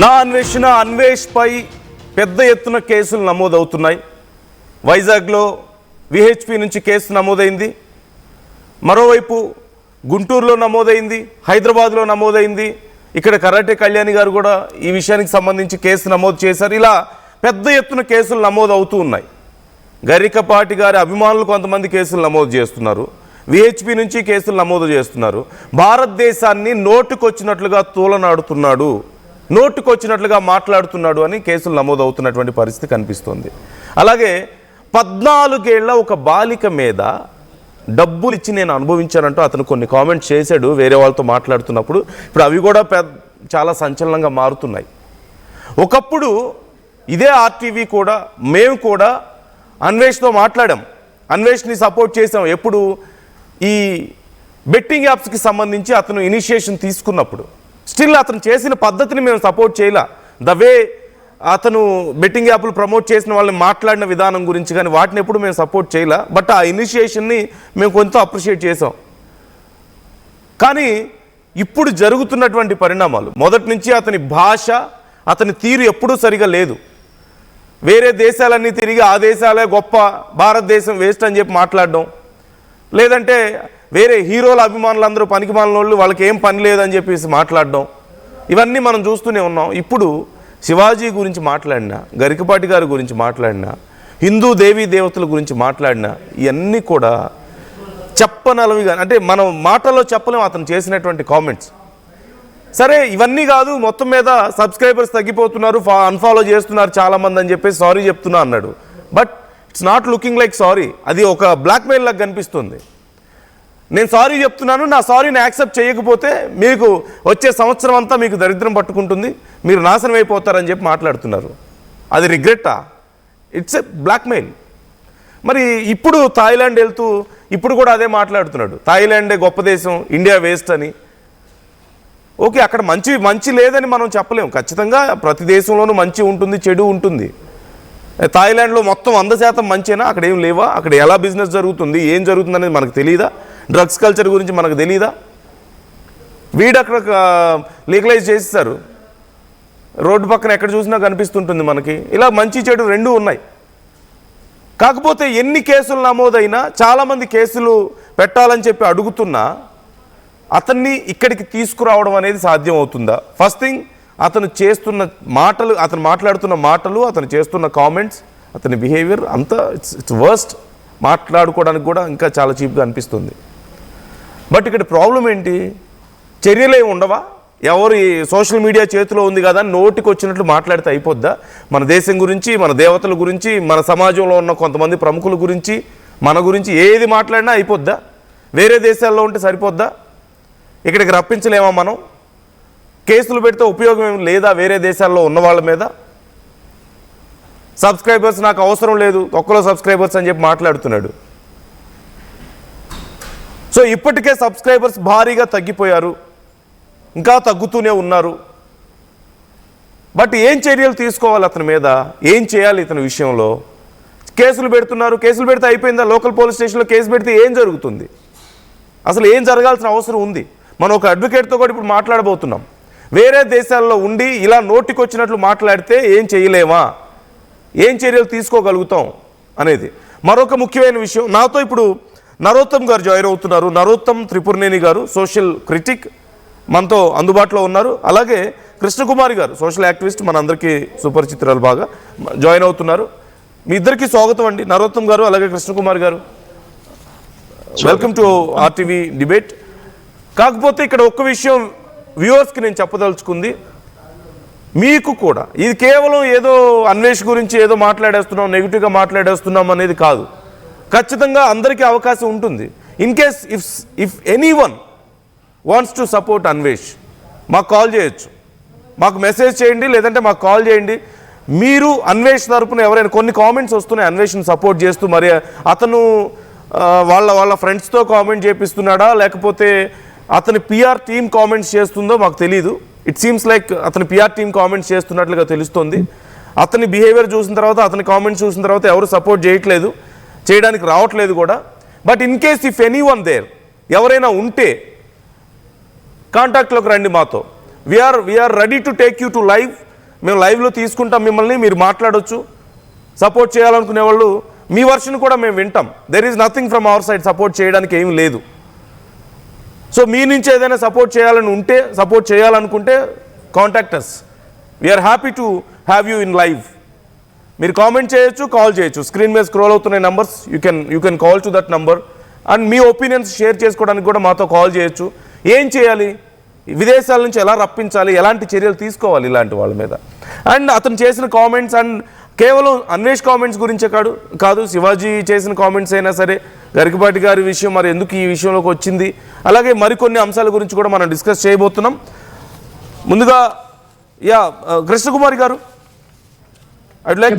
నా అన్వేషణ అన్వేష్పై పెద్ద ఎత్తున కేసులు నమోదవుతున్నాయి. వైజాగ్లో విహెచ్పి నుంచి కేసు నమోదైంది, మరోవైపు గుంటూరులో నమోదైంది, హైదరాబాద్లో నమోదైంది. ఇక్కడ కరాటే కళ్యాణి గారు కూడా ఈ విషయానికి సంబంధించి కేసు నమోదు చేశారు. ఇలా పెద్ద ఎత్తున కేసులు నమోదు అవుతూ ఉన్నాయి. గరికపాటి గారి అభిమానులు కొంతమంది కేసులు నమోదు చేస్తున్నారు, విహెచ్పి నుంచి కేసులు నమోదు చేస్తున్నారు. భారతదేశాన్ని నోటుకొచ్చినట్లుగా తూలనాడుతున్నాడు, నోటుకొచ్చినట్లుగా మాట్లాడుతున్నాడు అని కేసులు నమోదవుతున్నటువంటి పరిస్థితి కనిపిస్తోంది. అలాగే 14 ఏళ్ల ఒక బాలిక మీద డబ్బులు ఇచ్చి నేను అనుభవించానంటూ అతను కొన్ని కామెంట్స్ చేశాడు వేరే వాళ్ళతో మాట్లాడుతున్నప్పుడు. ఇప్పుడు అవి కూడా చాలా సంచలనంగా మారుతున్నాయి. ఒకప్పుడు ఇదే ఆర్టీవీ కూడా మేము కూడా అన్వేష్తో మాట్లాడాం, అన్వేష్ని సపోర్ట్ చేసాం. ఎప్పుడు ఈ బెట్టింగ్ యాప్స్కి సంబంధించి అతను ఇనిషియేషన్ తీసుకున్నప్పుడు స్టిల్ అతను చేసిన పద్ధతిని మేము సపోర్ట్ చేయలే. ద వే అతను బెట్టింగ్ యాప్లు ప్రమోట్ చేసిన వాళ్ళని మాట్లాడిన విధానం గురించి కానీ వాటిని ఎప్పుడు మేము సపోర్ట్ చేయలే. బట్ ఆ ఇనిషియేషన్ని మేము కొంత అప్రిషియేట్ చేసాం. కానీ ఇప్పుడు జరుగుతున్నటువంటి పరిణామాలు, మొదటి నుంచి అతని భాష, అతని తీరు ఎప్పుడూ సరిగా లేదు. వేరే దేశాలన్నీ తిరిగి ఆ దేశాలే గొప్ప, భారతదేశం వేస్ట్ అని చెప్పి మాట్లాడడం, లేదంటే వేరే హీరోల అభిమానులందరూ పనికి మాలిన వాళ్ళకి ఏం పని లేదని చెప్పేసి మాట్లాడడం, ఇవన్నీ మనం చూస్తూనే ఉన్నాం. ఇప్పుడు శివాజీ గురించి మాట్లాడినా, గరికపాటి గారి గురించి మాట్లాడినా, హిందూ దేవీ దేవతల గురించి మాట్లాడినా ఇవన్నీ కూడా చెప్పనలవిగా, అంటే మనం మాటల్లో చెప్పలేం అతను చేసినటువంటి కామెంట్స్. సరే ఇవన్నీ కాదు, మొత్తం మీద సబ్స్క్రైబర్స్ తగ్గిపోతున్నారు, అన్ఫాలో చేస్తున్నారు చాలామంది అని చెప్పేసి సారీ చెప్తున్నా అన్నాడు. But it's not looking like sorry. అది ఒక బ్లాక్మెయిల్ లాగా కనిపిస్తుంది. నేను సారీ చెప్తున్నాను, నా సారీని యాక్సెప్ట్ చేయకపోతే మీకు వచ్చే సంవత్సరం అంతా మీకు దరిద్రం పట్టుకుంటుంది, మీరు నాశనం అయిపోతారని చెప్పి మాట్లాడుతున్నారు. అది రిగ్రెట్టా? It's a blackmail. మరి ఇప్పుడు థాయిలాండ్ వెళ్తూ ఇప్పుడు కూడా అదే మాట్లాడుతున్నాడు, థాయిలాండే గొప్ప దేశం, ఇండియా వేస్ట్ అని. ఓకే, అక్కడ మంచి లేదని మనం చెప్పలేము. ఖచ్చితంగా ప్రతి దేశంలోనూ మంచి ఉంటుంది, చెడు ఉంటుంది. థాయిలాండ్లో మొత్తం 100% మంచేనా? అక్కడ ఏం లేవా? అక్కడ ఎలా బిజినెస్ జరుగుతుంది, ఏం జరుగుతుంది అనేది మనకు తెలియదా? డ్రగ్స్ కల్చర్ గురించి మనకు తెలియదా? వీడు అక్కడ లీగలైజ్ చేసేసారు, రోడ్డు పక్కన ఎక్కడ చూసినా కనిపిస్తుంటుంది మనకి. ఇలా మంచి చెడు రెండూ ఉన్నాయి. కాకపోతే ఎన్ని కేసులు నమోదైనా, చాలామంది కేసులు పెట్టాలని చెప్పి అడుగుతున్నా అతన్ని ఇక్కడికి తీసుకురావడం అనేది సాధ్యం అవుతుందా? ఫస్ట్ థింగ్, అతను చేస్తున్న మాటలు, అతను మాట్లాడుతున్న మాటలు, అతను చేస్తున్న కామెంట్స్, అతని బిహేవియర్ అంతా ఇట్స్ వర్స్ట్. మాట్లాడుకోవడానికి కూడా ఇంకా చాలా చీప్గా అనిపిస్తుంది. బట్ ఇక్కడ ప్రాబ్లం ఏంటి? చర్యలే ఉండవా? ఎవరు సోషల్ మీడియా చేతిలో ఉంది కదా అని నోటికి వచ్చినట్లు మాట్లాడితే అయిపోద్దా? మన దేశం గురించి, మన దేవతల గురించి, మన సమాజంలో ఉన్న కొంతమంది ప్రముఖుల గురించి, మన గురించి ఏది మాట్లాడినా అయిపోద్దా? వేరే దేశాల్లో ఉంటే సరిపోద్దా? ఇక్కడికి రప్పించలేమా మనం? కేసులు పెడితే ఉపయోగం ఏమి లేదా వేరే దేశాల్లో ఉన్న వాళ్ళ మీద? సబ్స్క్రైబర్స్ నాకు అవసరం లేదు, ఒక్కలో సబ్స్క్రైబర్స్ అని చెప్పి మాట్లాడుతున్నాడు. సో ఇప్పటికే సబ్స్క్రైబర్స్ భారీగా తగ్గిపోయారు, ఇంకా తగ్గుతూనే ఉన్నారు. బట్ ఏం చర్యలు తీసుకోవాలి అతని మీద? ఏం చేయాలి ఇతని విషయంలో? కేసులు పెడుతున్నారు, కేసులు పెడితే అయిపోయిందా? లోకల్ పోలీస్ స్టేషన్లో కేసు పెడితే ఏం జరుగుతుంది? అసలు ఏం జరగాల్సిన అవసరం ఉంది? మనం ఒక అడ్వకేట్తో కూడా ఇప్పుడు మాట్లాడబోతున్నాం. వేరే దేశాల్లో ఉండి ఇలా నోటికొచ్చినట్లు మాట్లాడితే ఏం చేయలేమా, ఏం చర్యలు తీసుకోగలుగుతాం అనేది మరొక ముఖ్యమైన విషయం. నాతో ఇప్పుడు నరోత్తమ్ గారు జాయిన్ అవుతున్నారు. నరోత్తమ్ త్రిపురనేని గారు, సోషల్ క్రిటిక్, మనతో అందుబాటులో ఉన్నారు. అలాగే కృష్ణకుమారి గారు, సోషల్ యాక్టివిస్ట్, మనందరికీ సుపరిచితురాలు, బాగా జాయిన్ అవుతున్నారు. మీ ఇద్దరికీ స్వాగతం అండి, నరోత్తమ్ గారు అలాగే కృష్ణకుమారి గారు. Welcome to RTV debate. కాకపోతే ఇక్కడ ఒక్క విషయం వ్యూవర్స్కి నేను చెప్పదలుచుకుంది, మీకు కూడా ఇది కేవలం ఏదో అన్వేష్ గురించి ఏదో మాట్లాడేస్తున్నాం, నెగిటివ్గా మాట్లాడేస్తున్నాం అనేది కాదు. ఖచ్చితంగా అందరికీ అవకాశం ఉంటుంది. In case if anyone wants to support Anvesh, మాకు కాల్ చేయొచ్చు, మాకు మెసేజ్ చేయండి, లేదంటే మాకు కాల్ చేయండి. మీరు అన్వేష్ తరపున ఎవరైనా, కొన్ని కామెంట్స్ వస్తున్నాయి అన్వేష్ని సపోర్ట్ చేస్తూ, మరి అతను వాళ్ళ ఫ్రెండ్స్తో కామెంట్ చేపిస్తున్నాడా, లేకపోతే అతని పిఆర్ టీమ్ కామెంట్స్ చేస్తుందో మాకు తెలీదు. ఇట్ సీమ్స్ లైక్ అతని పిఆర్ టీమ్ కామెంట్స్ చేస్తున్నట్లుగా తెలుస్తుంది. అతని బిహేవియర్ చూసిన తర్వాత, అతని కామెంట్స్ చూసిన తర్వాత ఎవరు సపోర్ట్ చేయట్లేదు, చేయడానికి రావట్లేదు కూడా. But in case if anyone there, ఎవరైనా ఉంటే కాంటాక్ట్లోకి రండి మాతో. We are ready to take you to live మేము లైవ్లో తీసుకుంటాం మిమ్మల్ని, మీరు మాట్లాడొచ్చు. సపోర్ట్ చేయాలనుకునే వాళ్ళు మీ వర్షన్ కూడా మేము వింటాం. There is nothing from our side, support చేయడానికి ఏమీ లేదు. సో మీ నుంచి ఏదైనా సపోర్ట్ చేయాలనుకుంటే contact us. We are happy to have you in live. మీరు కామెంట్ చేయొచ్చు, కాల్ చేయొచ్చు. స్క్రీన్ మీద స్క్రోల్ అవుతున్న numbers, you can call to that number. And మీ ఒపీనియన్స్ షేర్ చేసుకోవడానికి కూడా మాతో కాల్ చేయొచ్చు. ఏం చేయాలి, విదేశాల నుంచి ఎలా రప్పించాలి, ఎలాంటి చర్యలు తీసుకోవాలి ఇలాంటి వాళ్ళ మీద. అండ్ అతను చేసిన కామెంట్స్ అండ్ కేవలం అన్వేష్ కామెంట్స్ గురించే కాదు, శివాజీ చేసిన కామెంట్స్ అయినా సరే, గరికపాటి గారి విషయం మరి ఎందుకు ఈ విషయంలోకి వచ్చింది, అలాగే మరికొన్ని అంశాల గురించి కూడా మనం డిస్కస్ చేయబోతున్నాం. ముందుగా కృష్ణకుమారి గారు, ఐడ్ లైక్